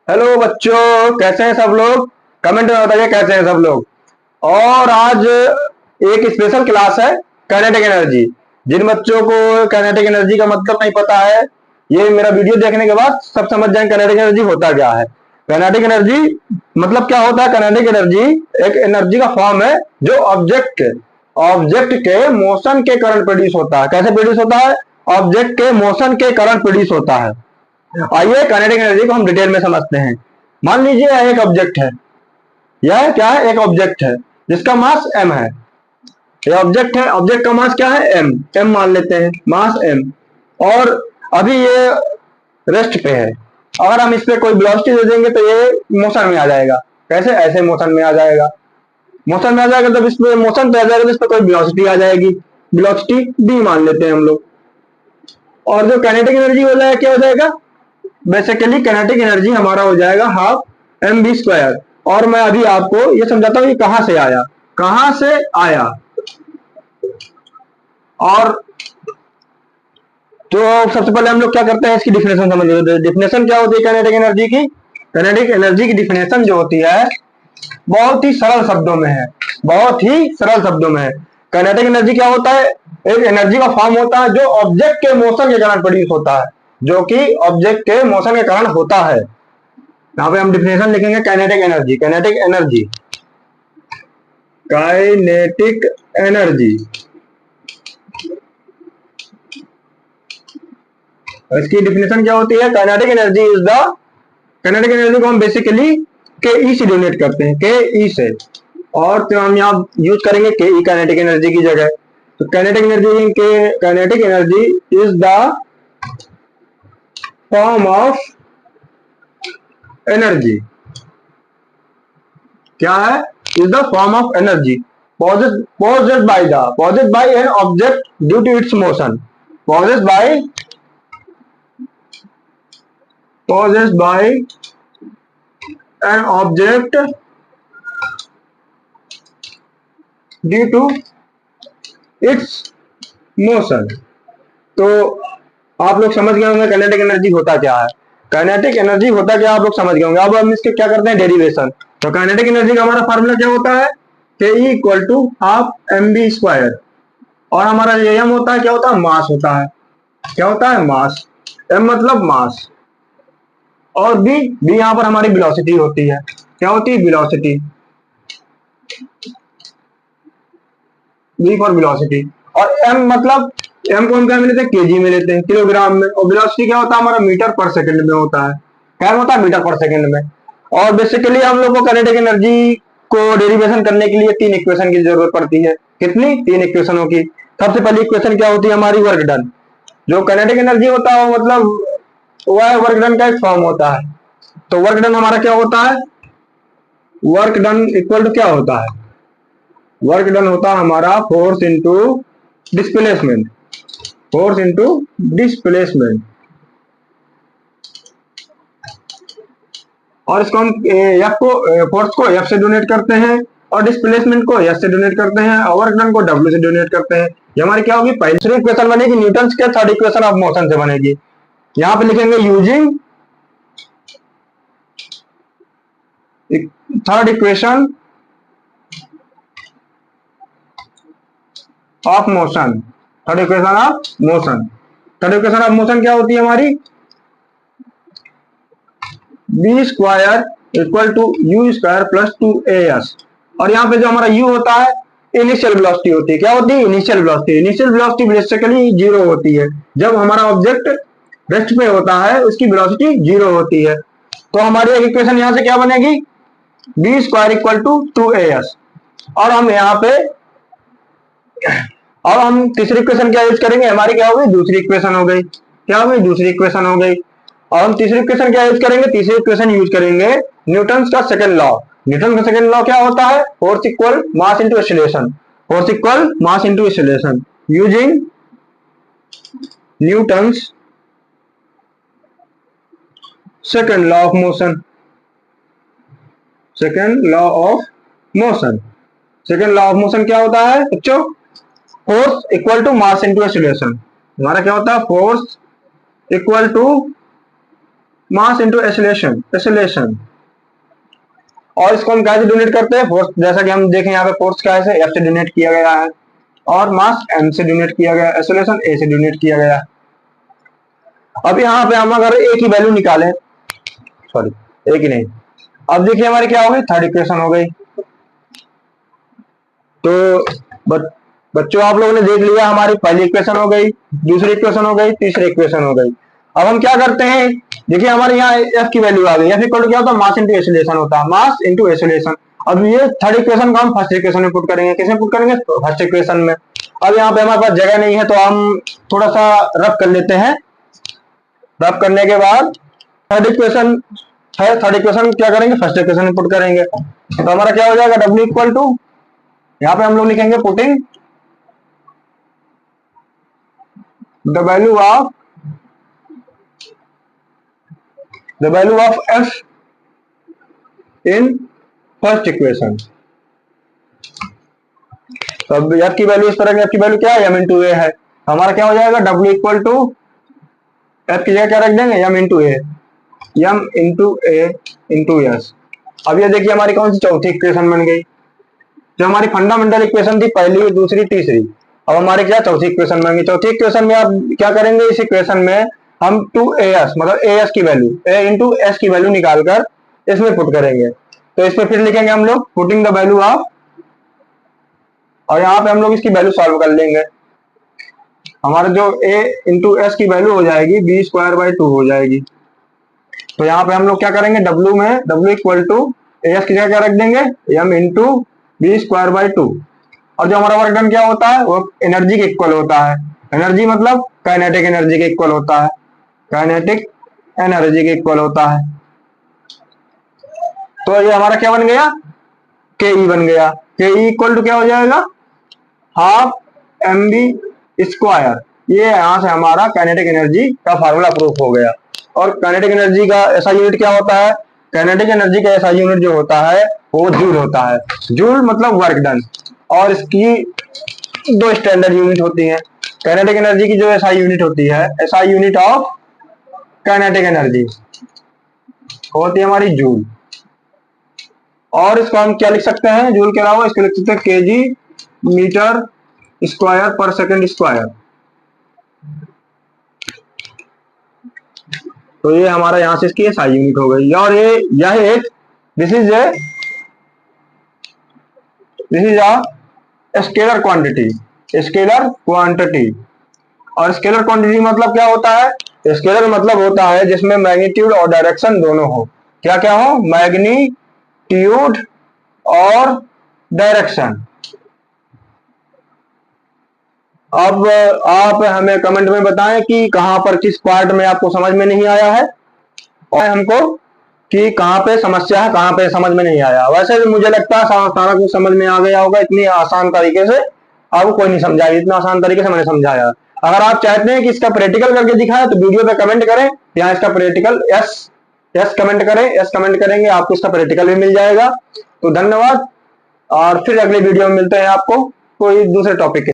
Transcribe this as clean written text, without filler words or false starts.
Hello बच्चों, कैसे हैं सब लोग? कमेंट में बताइए कैसे हैं सब लोग। और आज एक स्पेशल क्लास है, काइनेटिक एनर्जी। जिन बच्चों को काइनेटिक एनर्जी का मतलब नहीं पता है, ये मेरा वीडियो देखने के बाद सब समझ जाएंगे काइनेटिक एनर्जी होता क्या है। काइनेटिक एनर्जी मतलब क्या होता है? काइनेटिक एनर्जी एक एनर्जी का फॉर्म है जो ऑब्जेक्ट के मोशन के कारण प्रोड्यूस होता है। कैसे प्रोड्यूस होता है? ऑब्जेक्ट के मोशन के कारण प्रोड्यूस होता है। आइए काइनेटिक एनर्जी को हम डिटेल में समझते हैं। मान लीजिए यह एक ऑब्जेक्ट है। यह क्या है? एक ऑब्जेक्ट है जिसका मास m है। ये ऑब्जेक्ट है, ऑब्जेक्ट का मास क्या है? m मान लेते हैं, मास m। और अभी ये रेस्ट पे है। अगर हम इस पे कोई वेलोसिटी दे देंगे तो ये मोशन में आ जाएगा। कैसे? ऐसे मोशन में आ जाएगा। मोशन में आ जाएगा तब इस पे मोशन पे आ जाएगा तो इस पे कोई वेलोसिटी आ जाएगी। वेलोसिटी d मान लेते हैं हम लोग। और जो काइनेटिक एनर्जी हो जाएगा क्या हो जाएगा? बेसिकली काइनेटिक एनर्जी हमारा हो जाएगा हाफ एम बी स्क्वायर। और मैं अभी आपको ये समझाता हूँ ये कहां से आया, कहां से आया। और तो सबसे पहले हम लोग क्या करते हैं, इसकी डिफिनेशन समझ लेते हैं। डिफिनेशन क्या होती है काइनेटिक एनर्जी की? काइनेटिक एनर्जी की डिफिनेशन जो होती है बहुत ही सरल शब्दों में है, बहुत ही सरल शब्दों में है। काइनेटिक एनर्जी क्या होता है? एक एनर्जी का फॉर्म होता है जो ऑब्जेक्ट के मोशन के कारण प्रोड्यूस होता है, जो कि ऑब्जेक्ट के मोशन के कारण होता है। यहाँ पे हम डिफिनेशन लिखेंगे kinetic energy. Kinetic energy, kinetic energy, इसकी डिफिनेशन क्या होती है? Kinetic energy is the, kinetic energy को हम बेसिकली के ई से डिनोट करते हैं, के ई से। और तो हम यहाँ यूज करेंगे के ई काइनेटिक एनर्जी की जगह। तो काइनेटिक एनर्जी के, kinetic energy is the form of energy. क्या है? Is the form of energy possessed by an object due to its motion। possessed by an object due to its motion। तो आप लोग समझ गए होंगे काइनेटिक एनर्जी होता क्या है। काइनेटिक एनर्जी होता क्या आप लोग समझ गए होंगे। अब हम इसके क्या करते हैं, डेरिवेशन। तो काइनेटिक एनर्जी का हमारा फार्मूला क्या होता है? K E equal to half m v square. और हमारा ये एम होता है, क्या होता है? मास होता है। क्या होता है? मास। एम मतलब मास। और बी यहाँ पर हमारी वेलोसिटी होती है। क्या होती है? वेलोसिटी। V for velocity. और एम मतलब, एम को हम क्या में लेते हैं? केजी में लेते हैं, किलोग्राम में। और वेलोसिटी क्या होता है हमारा? मीटर पर सेकंड में होता है। क्या होता है? मीटर पर सेकंड में। और बेसिकली हम लोग को काइनेटिक एनर्जी को डेरिवेशन करने के लिए 3 इक्वेशन की जरूरत पड़ती है। कितनी? 3 इक्वेशनों की। सबसे पहली इक्वेशन क्या होती है हमारी? Work done. जो काइनेटिक एनर्जी होता है मतलब वह वर्क डन का एक फॉर्म होता है। तो वर्क डन हमारा क्या होता है? वर्क डन इक्वल टू क्या होता है? वर्क डन होता है हमारा force into displacement. Force into displacement. और इसको हम एफ को, फोर्स को एफ से डोनेट करते हैं और डिस्प्लेसमेंट को एस से डोनेट करते हैं और वर्क डन को डब्ल्यू से डोनेट करते हैं। ये हमारी क्या होगी? पहली इक्वेशन बनेगी न्यूटन के, थर्ड इक्वेशन ऑफ मोशन से बनेगी। यहाँ पे लिखेंगे using third equation of motion. Third equation of motion. Third equation of motion क्या होती है हमारी? V square equal to u square plus 2as। और यहाँ पे जो हमारा u होता है इनिशियल वेलोसिटी होती है। क्या होती है? Initial velocity. Initial velocity basically zero होती है। जब हमारा ऑब्जेक्ट रेस्ट पे होता है उसकी वेलोसिटी जीरो होती है। तो हमारी एक इक्वेशन यहाँ से क्या बनेगी? V square equal to 2as। और हम यहाँ पे, अब हम तीसरी इक्वेशन क्या यूज करेंगे? हमारी क्या हो गई? दूसरी इक्वेशन हो गई। क्या हो गई? दूसरी इक्वेशन हो गई। और हम तीसरी इक्वेशन क्या यूज करेंगे? तीसरी इक्वेशन यूज करेंगे न्यूटन का सेकंड लॉ। न्यूटन का सेकंड लॉ क्या होता है? Force equal mass into acceleration. Force equal mass into acceleration using Newton second law of motion. Second law of motion. Second law of motion क्या होता है बच्चों? Force equal to mass into acceleration. हमारा क्या होता है? Force equal to mass into acceleration acceleration. और इसको हम कैसे डोनेट करते हैं, फोर्स, जैसा कि हम देखें यहाँ पे फोर्स कैसे एफ से डोनेट किया गया है और मास एम से डोनेट किया गया, एक्सेलरेशन ए से डोनेट किया गया। अब यहाँ पे हम अगर ए की वैल्यू निकालें, सॉरी ए की नहीं, अब देखिए हमारी क्या हो गई, थर्ड इक्वेशन हो गई। तो बच्चों आप लोगों ने देख लिया, हमारी पहली इक्वेशन हो गई, दूसरी इक्वेशन हो गई, तीसरी इक्वेशन हो गई। अब हम क्या करते हैं, देखिए हमारे यहाँ एफ की वैल्यू आ गई, एफ इक्वल टू क्या होता है, मास इंटू एक्सेलरेशन होता है, मास इंटू एक्सेलरेशन। अब ये थर्ड इक्वेशन को हम फर्स्ट इक्वेशन में पुट करेंगे, किसमें पुट करेंगे, फर्स्ट इक्वेशन में। अब यहाँ पे हमारे पास जगह नहीं है तो हम थोड़ा सा रफ कर लेते हैं। रफ करने के बाद थर्ड इक्वेशन है, थर्ड इक्वेशन क्या करेंगे, फर्स्ट इक्वेशन में पुट करेंगे। तो हमारा क्या हो जाएगा, डब्ल्यू इक्वल टू, यहाँ पे हम लोग लिखेंगे putting the value of F in first equation. तो अब एफ की वैल्यू इस तरह की, एफ की वैल्यू क्या है, एम इंटू ए है। हमारा क्या हो जाएगा, डब्ल्यू इक्वल टू, एफ की जगह क्या रख देंगे, एम इंटू ए, एम इंटू ए इंटू एस। अब ये देखिए हमारी कौन सी चौथी इक्वेशन बन गई। जो हमारी फंडामेंटल इक्वेशन थी पहली, दूसरी, तीसरी, अब हमारे क्या चौथी इक्वेशन बन गई। चौथी इक्वेशन में आप क्या करेंगे, इस इक्वेशन में हम टू ए एस मतलब ए एस की वैल्यू, ए इंटू एस की वैल्यू निकालकर इसमें पुट करेंगे। तो इसमें फिर लिखेंगे हम लोग पुटिंग द वैल्यू ऑफ, और यहाँ पे हम लोग इसकी वैल्यू सॉल्व कर लेंगे। हमारा जो a इंटू एस की वैल्यू हो जाएगी बी स्क्वायर बाई 2 हो जाएगी। तो यहाँ पे हम लोग क्या करेंगे, W में W इक्वल टू एस की जगह क्या रख देंगे, m into v square by 2। और जो हमारा वर्क डन क्या होता है, वो एनर्जी के इक्वल होता है। एनर्जी मतलब काइनेटिक एनर्जी के इक्वल होता है, काइनेटिक एनर्जी के इक्वल होता है। तो ये हमारा क्या बन गया, के ई बन गया। के ई इक्वल टू क्या हो जाएगा, हाफ एम बी स्क्वायर। ये यहां से हमारा काइनेटिक एनर्जी का फार्मूला प्रूफ हो गया। और काइनेटिक एनर्जी का ऐसा यूनिट क्या होता है, काइनेटिक एनर्जी का ऐसा यूनिट जो होता है वो जूल होता है। जूल मतलब वर्क डन। और इसकी दो स्टैंडर्ड यूनिट होती है। काइनेटिक एनर्जी की जो ऐसा यूनिट होती है, ऐसा यूनिट ऑफ काइनेटिक एनर्जी होती है हमारी जूल। और इसको हम क्या लिख सकते हैं, जूल के अलावा इसको लिख सकते हैं केजी मीटर स्क्वायर पर सेकंड स्क्वायर। तो ये हमारा यहां से इसकी एसआई यूनिट हो गई। और यह एक this is a scalar quantity, scalar quantity. और स्केलर क्वांटिटी मतलब क्या होता है, स्केलर मतलब होता है जिसमें मैग्नीट्यूड और डायरेक्शन दोनों हो। क्या क्या हो, मैग्नीट्यूड और डायरेक्शन। अब आप हमें कमेंट में बताएं कि कहां पर, किस पार्ट में आपको समझ में नहीं आया है, और हमको कि कहां पे समस्या है, कहां पे समझ में नहीं आया। वैसे मुझे लगता है सारा कुछ समझ में आ गया होगा, इतनी आसान तरीके से आपको कोई नहीं समझाया, इतना आसान तरीके से मैंने समझाया। अगर आप चाहते हैं कि इसका प्रैक्टिकल करके दिखाएं तो वीडियो पे कमेंट करें, यहाँ इसका प्रैक्टिकल यस कमेंट करें, यस कमेंट करेंगे आपको इसका प्रैक्टिकल भी मिल जाएगा। तो धन्यवाद, और फिर अगले वीडियो में मिलते हैं आपको कोई दूसरे टॉपिक के।